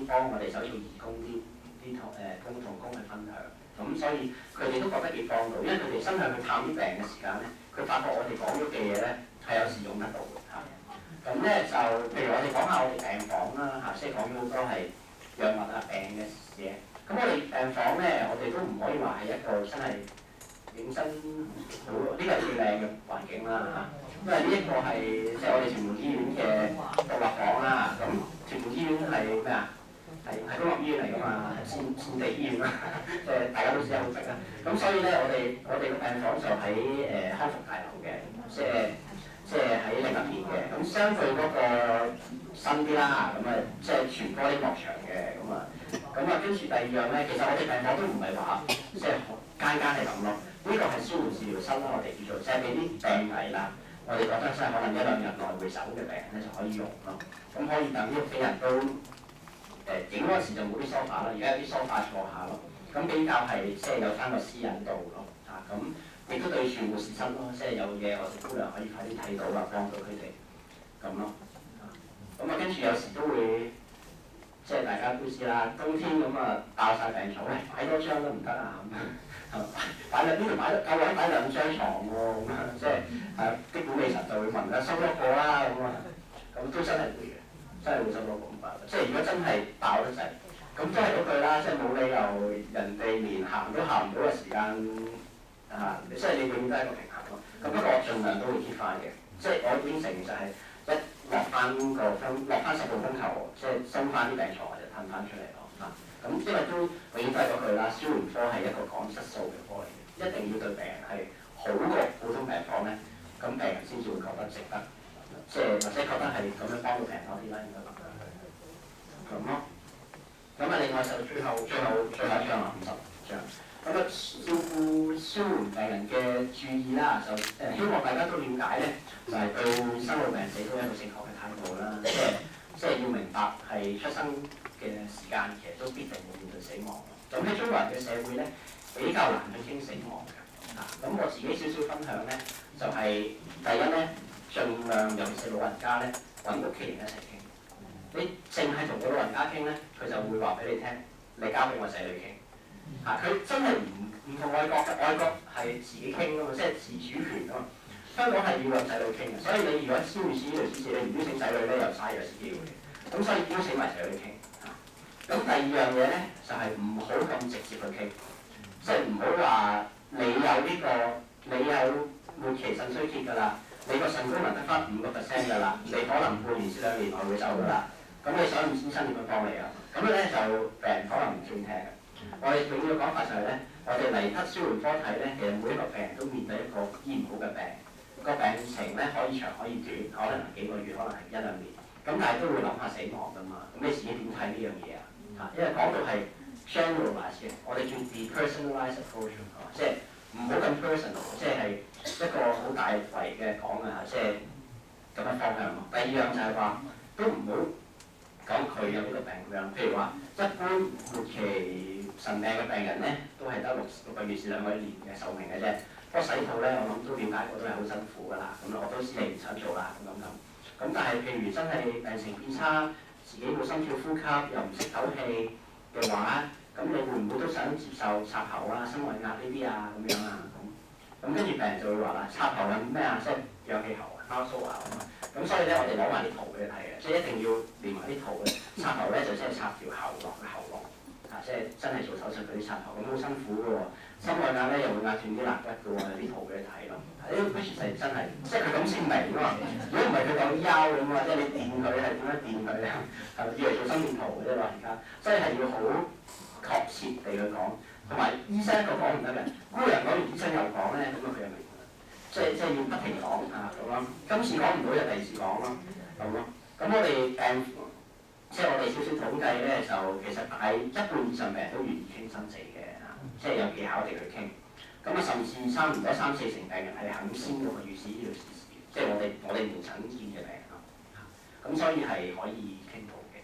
幫我哋手做義工啲同工去分享，咁所以佢哋都覺得幾幫到，因為佢哋真係去探啲病嘅時間咧，佢發覺我哋講咗嘅嘢咧係有時用得到嘅嚇。咁咧就譬如我哋講下我哋病房啦嚇，即係講咗好多係藥物啊病嘅嘢。咁我哋病房咧，我哋都唔可以話係一個真係認真好，呢個係最靚嘅環境啦嚇。因為呢一個係即係我哋屯門醫院嘅獨立房啦。咁屯門醫院係咩啊？係公立醫院嚟㗎嘛，係戰地醫院啦，即係大家都知好直啦。咁所以咧，我哋個病房就喺康復大樓嘅，即係喺另一邊嘅。咁相對嗰個新啲啦，咁啊即係全玻璃幕牆嘅，咁啊跟住第二樣咧，其實我哋病房都唔係話即係間係咁咯。呢個係舒緩治療室啦，我哋叫做即係俾啲病危啦。我哋覺得真係可能1-2日內會走嘅病人咧就可以用咯。咁可以等啲屋企人都影嗰時就冇啲梳化啦，而家有啲梳化坐下咯。咁比較係即係有翻個私隱度咯。咁亦都對住護士室咯，即係有嘢我哋姑娘可以快啲睇到啦，幫到佢哋咁咯。咁跟住有時都會即係大家都知啦，冬天咁爆晒病床，喂擺多張都唔得啊咁擺呢度擺夠位擺2張床喎，咁即係啲管理層就會問啦，收多個啦咁都真係會嘅，真係會收多個咁爆。即係如果真係爆得滯，咁都係嗰句啦，即係冇理由人哋連行都行唔到嘅時間即係你永遠都係一個平衡咯。咁不過我盡量都會 keep 翻嘅，即係我應承就係一落翻10號風球，即係收翻啲病床我就褪翻出嚟咯。咁因為都永遠都係嗰句啦，紓緩科係一個講質素嘅科嚟嘅，一定要對病人係好過普通病房咧，咁病人先至會覺得值得，即係或者覺得係咁樣幫到病人多啲啦，應該咁咯。咁另外就最後一張啦，50張。咁照顧紓緩病人嘅注意啦，就希望大家都了解咧，就係對生老病死都有一個正確嘅態度啦，即係要明白係出生嘅時間其實都必定會面對死亡。咁喺中國人嘅社會咧，比較難去傾死亡嘅。咁我自己少少分享咧，就係第一咧，盡量尤其是老人家咧，揾屋企人一齊傾。你淨係同個老人家傾咧，佢就會話俾你聽，你交俾我仔女傾。佢真係唔同外國嘅，外國係自己傾㗎嘛，即係自主權㗎嘛。香港係要揾仔女傾嘅，所以你如果超越醫療支持，你唔邀請仔女咧，又嘥咗機會。咁所以邀請埋仔女傾。咁第二樣嘢咧，就係唔好咁直接去傾，即係唔好話你有末期腎衰竭㗎啦，你個腎功能得翻5% 㗎啦，你可能半年至2年內會走㗎啦。咁你想唔醫生點樣幫你啊？咁咧就病人可能唔中意聽嘅。我哋永遠嘅講法就係咧，我哋嚟得紓緩科睇咧，其實每一個病人都面對一個醫唔好嘅病，個病情咧可以長可以短，可能係幾個月，可能係1-2年。咁但係都會諗下死亡㗎嘛。咁你自己點睇呢樣嘢啊？因為講到係 generalize 嘅，我哋叫 depersonalized approach，即係唔好咁 personal，即係一個好大圍嘅講啊，即係咁嘅方向咯。第二樣就係話都唔好講佢有呢個病咁樣，譬如話一般末期腎病嘅病人咧，都係得6個月至2年嘅壽命嘅啫。不過洗肚咧，我諗都了解過都係好辛苦㗎啦。咁我都知你唔想做啦，咁但係譬如真係病情變差，自己冇心跳呼吸，又唔識唞氣嘅話，咁你會唔會都想接受插喉啊、心外壓呢啲啊咁樣啊？咁跟住病人就會話啦，插喉有咩啊？即係氧氣喉啊、mouth soap啊咁啊。咁所以咧，我哋攞埋啲圖俾你睇嘅，即係一定要連埋啲圖嘅。插喉咧就即係插條喉落嘅喉嚨，即係真係做手術嗰啲插喉，咁好辛苦嘅喎。心外壓咧又會壓斷啲肋骨嘅喎，有啲圖俾你睇咯。呢個 which 係真係，即係佢咁先明㗎嘛。如果唔係佢講腰咁啊，即係你電佢係點樣電佢啊？以為做心電圖嘅啫嘛，而家，所以係要好確切地去講，同埋醫生一個講唔得嘅，姑娘講完醫生又講咧，咁佢又明。即係要不停講咁咯。今次講唔到就第二次講咯，咁咯。咁我哋即係我哋少少統計咧，就其實大1半以上病人都願意傾生死嘅即係有技巧地去傾。咁甚至差唔多3-4成病人係肯先嗰個預設醫療事實，即係我哋門診見嘅病人咯。咁所以係可以傾到嘅。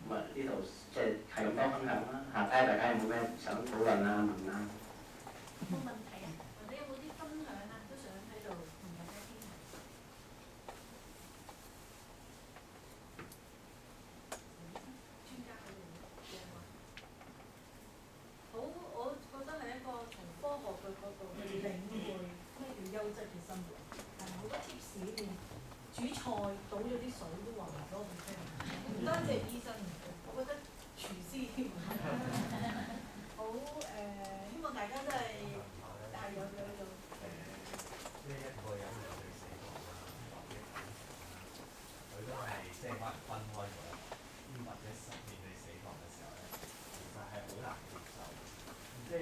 咁呢度即係咁多分享啦。睇下大家有冇咩想討論啊、問啊。冇問題啊，或者有冇啲分享啊，都想喺度同大家傾下。大家都係有呢一個人佢死亡啦，或者感情啦，佢都係即係可能分開咗，或者失戀你死亡嘅時候咧，其實係好難接受。即係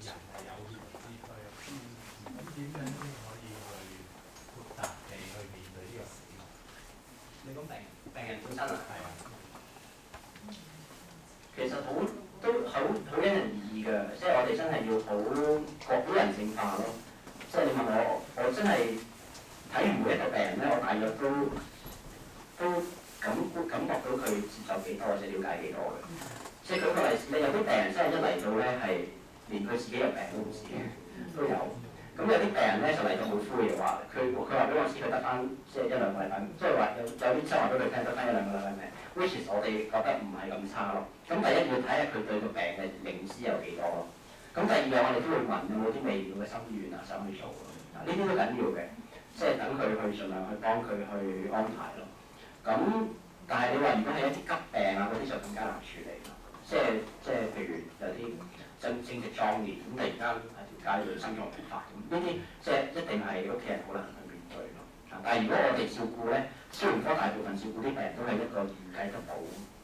人係有血之軀，咁點樣先可以去豁達地去面對呢個死亡？你講病人本身啊？係啊。其實都好因人而異㗎，即係我哋真係要好人性化咯。即係你問我真係睇完每一個病人咧，我大約都感覺到佢接受幾多或者了解幾多嘅。即係舉個例子咧，有啲病人真係一嚟到咧係連佢自己有病都唔知嘅，都有。咁有啲病人咧就嚟到好灰嘅話，佢話俾我知佢得翻即係一兩個禮拜，即係話有啲真話俾佢聽得翻一兩個禮拜命。which is 我哋覺得唔係咁差咯。咁第一要睇下佢對個病嘅認知有幾多咯。咁第二樣我哋都會問有冇啲未了嘅心願啊想去做咯。呢啲都緊要嘅，即係等佢去盡量去幫佢去安排咯。咁但係你話如果係一啲急病啊嗰啲就更加難處理咯。即係譬如有啲正值壯年咁突然間喺條街度心臟病發咁，呢啲即係一定係屋企人好難去面對咯。但係如果我哋照顧咧，雖然科大部分照顧啲病人都係一個預計得到，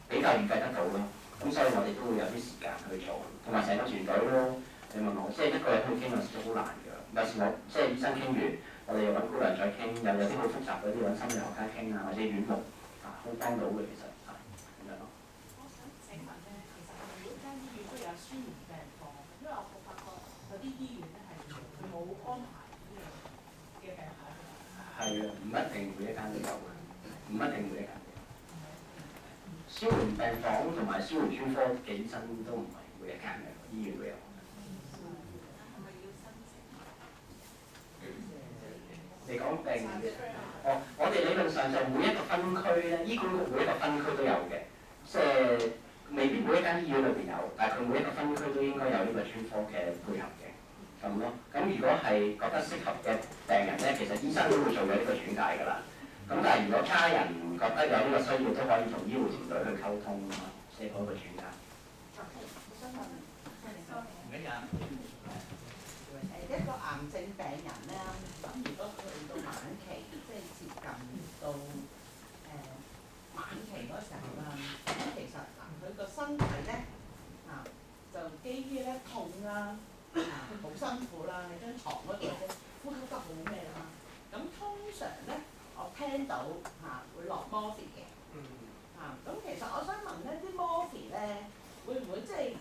比較預計得到咯。咁所以我哋都會有啲時間去做，同埋成個團隊咯。你問我，即係一個人去傾有時都好難㗎。有時我即係醫生傾完，我哋又揾姑娘再傾，又有啲好複雜嗰啲揾心理學家傾啊，或者院牧啊，都幫到嘅其實係咁樣咯。我想請問咧，其實係每間醫院都有舒緩病房，因為我發覺有啲醫院咧係佢冇安排呢樣嘅病房。係啊，唔一定每一間都有嘅，唔一定每一間都有。舒緩病房同埋舒緩專科嘅醫生都唔係每一間嘅醫院都有。係咪要申請？你講病人嘅，我哋理論上就每一個分區咧，醫管局每一個分區都有嘅，即係未必每一間醫院裏邊有，但係佢每一個分區都應該有呢個專科嘅配合嘅，咁咯。咁如果係覺得適合嘅病人咧，其實醫生都會做咗呢個轉介㗎啦。咁但係如果家人覺得有呢個需要，都可以同醫護團隊去溝通啊，即係嗰個轉介。我想問，唔緊要。一個癌症病人咧，咁如果去到晚期，即係接近到晚期嗰時候啦，咁其實嗱佢個身體咧就基於咧痛啦，好辛苦啦，喺張床嗰度咧呼吸得好咩啦，咁通常咧我聽到會落 morphine 嘅，咁其實我想問咧啲 morphine 咧會唔會即係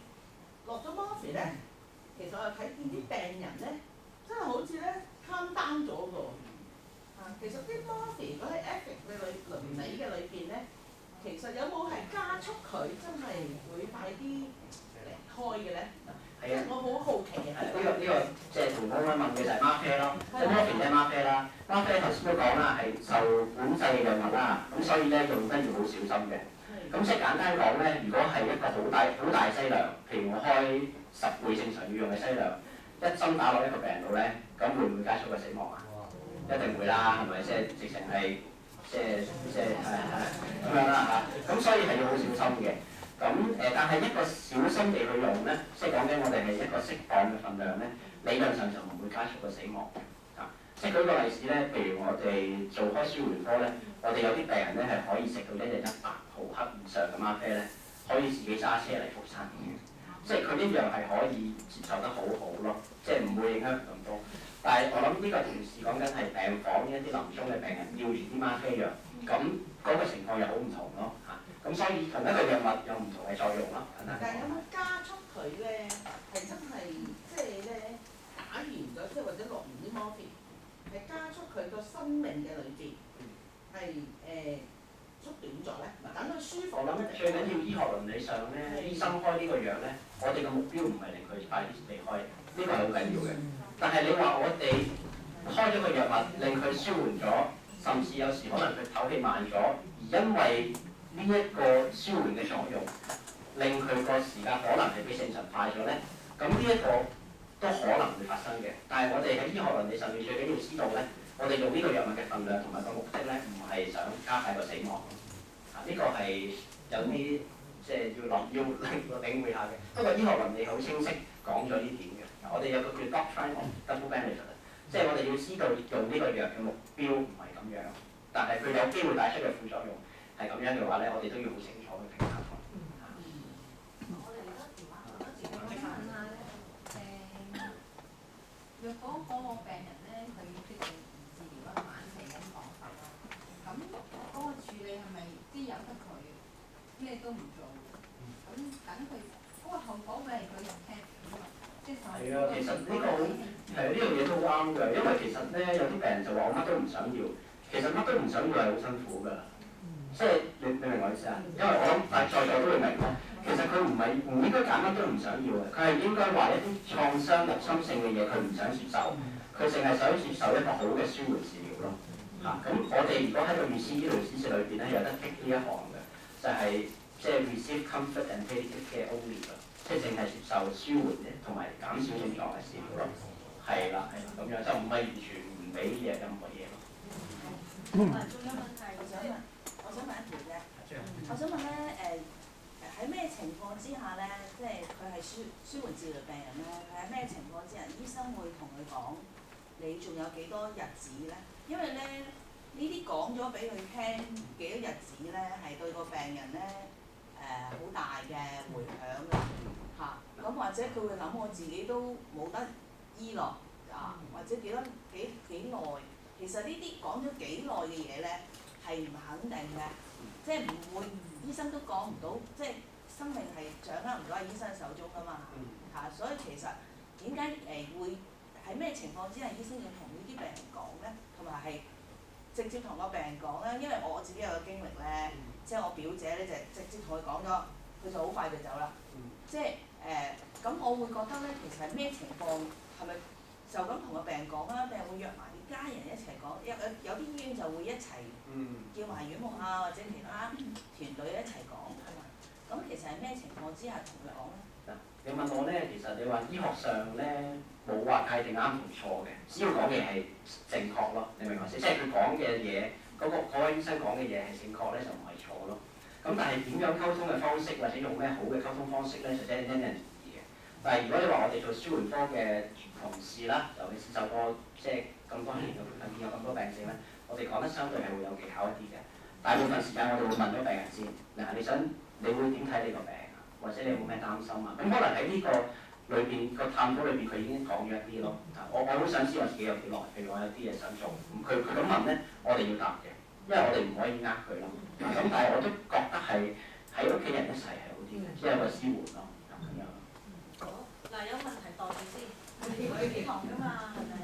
落咗 morphine 咧？其實我睇見啲病人咧，真係好似咧 calm down 咗喎。其實啲 morphine 如果喺 ethic 嘅倫理嘅裏邊咧，其實有冇係加速佢真係會快啲離開嘅咧？即係我好好奇嘅。呢個即係同我問嘅就係嗎啡咯，即係 morphine 即係嗎啡啦。嗎啡頭先都講啦，係受管制嘅藥物啦，咁所以咧用得要好小心嘅。咁即係簡單講咧，如果係一個好大劑量，譬如我開10倍正常要用嘅劑量，一針打落一個病人度咧，咁會唔會加速個死亡啊？一定會啦，係咪？即係直情係即係咁樣啦嚇。咁所以係要好小心嘅。咁但係一個小心地去用咧，即係講緊我哋係一個適當嘅份量咧，理論上就唔會加速個死亡嘅。即係舉個例子咧，譬如我哋做開舒緩科咧，我哋有啲病人咧係可以食到一日100毫克以上嘅嗎啡咧，可以自己揸車嚟復診嘅。即係佢呢樣係可以接受得好好咯，即係唔會影響咁多。但係我諗呢個同時講緊係病房一啲臨終嘅病人要住啲嗎啡藥，咁嗰個情況又好唔同咯嚇。咁所以同一個藥物有唔同嘅作用咯。但係有冇加速佢咧？係真係即係咧打完咗，即係或者落完啲 morphine，係加速佢個生命嘅裏邊係縮短咗咧，等佢舒服。我諗最緊要醫學倫理上咧，醫生開呢個藥咧，我哋嘅目標唔係令佢快啲離開，呢個係好緊要嘅。但係你話我哋開咗個藥物令佢舒緩咗，甚至有時可能佢唞氣慢咗，而因為呢一個舒緩嘅作用，令佢個時間可能係比正常快咗咧，咁呢一個都可能會發生嘅。但係我哋喺醫學倫理上面最緊要知道咧，我哋用呢個藥物嘅份量同埋個目的咧，唔係想加快個死亡。呢個係有啲即係要領會下嘅。不過醫學倫理好清晰，講咗呢點嘅。我哋有個叫 doctrine of double benefit，即係我哋要知道用呢個藥嘅目標唔係咁樣，但係佢有機會帶出嘅副作用係咁樣嘅話咧，我哋都要好清楚去評價。我哋而家電話好多時，我想問下咧，若果嗰個病人咧，佢決定唔治療啦，晚期咁講法啦，咁嗰個處理係咪即係由得佢咩都唔做？咁等佢嗰個後果會係佢又聽唔到，即係受係啊，其實呢個好係啊，呢樣嘢都好啱㗎，因為其實咧有啲病人就話我乜都唔想要，其實乜都唔想要係好辛苦㗎，即係你明我意思啊？因為我諗在座都會明咯。其實佢唔應該揀乜都唔想要嘅，佢係應該話一啲創傷入侵性嘅嘢佢唔想接受，佢淨係想接受一個好嘅舒緩治療咯。咁我哋如果喺個預先醫療知識裏邊咧有得剔呢一行嘅，就係即係 receive comfort and palliative care only 咯，即係淨係接受舒緩嘅同埋減少症狀嘅治療咯。係啦，咁樣就唔係完全唔俾嘢任何嘢咯。仲有問題，我想問一條啫。我想問咧喺咩情況之下咧，即係佢係舒緩治療病人咧，佢喺咩情況之下，醫生會同佢講你仲有幾多日子咧？因為咧呢啲講咗俾佢聽幾多日子咧，係對個病人咧好大嘅迴響嘅嚇。咁或者佢會諗我自己都冇得醫落啊，或者幾耐？其實呢啲講咗幾耐嘅嘢咧係唔肯定嘅，即係唔會。醫生都講唔到，即係生命係掌握唔到喺醫生手中㗎嘛嚇，所以其實點解會喺咩情況之下醫生要同呢啲病人講咧，同埋係直接同個病人講咧？因為我自己有個經歷咧，即係我表姐咧就直接同佢講咗，佢就好快就走啦。即係咁我會覺得咧，其實係咩情況係咪就咁同個病人講啊，定係會約埋啲家人一齊講？有啲醫院就會一齊叫埋院牧啊或者其他團隊一齊講，係嘛？咁其實係咩情況之下同佢講咧？嗱，你問我咧，其實你話醫學上咧冇話界定啱同錯嘅，只要講嘅係正確咯，你明唔明先？即係佢講嘅嘢，嗰位醫生講嘅嘢係正確咧，就唔係錯咯。咁但係點樣溝通嘅方式，或者用咩好嘅溝通方式咧，就真係因人而異嘅。但係如果你話我哋做舒緩科嘅同事啦，尤其是受過即係咁多年嘅培訓，見有咁多病症咧，我哋講得相對係會有技巧一啲嘅。大部分時間我哋會問咗病人先，嗱你會點睇你個病啊？或者你有冇咩擔心啊？咁可能喺呢個裏邊個探討裏邊，佢已經講咗一啲咯。我好想知我自己有幾耐，譬如我有啲嘢想做，佢咁問咧，我哋要答嘅，因為我哋唔可以呃佢咯。咁但係我都覺得係喺屋企人一齊係好啲嘅，即係有個支援咯咁樣。好，嗱有問題代住先，佢幾堂㗎嘛？係咪？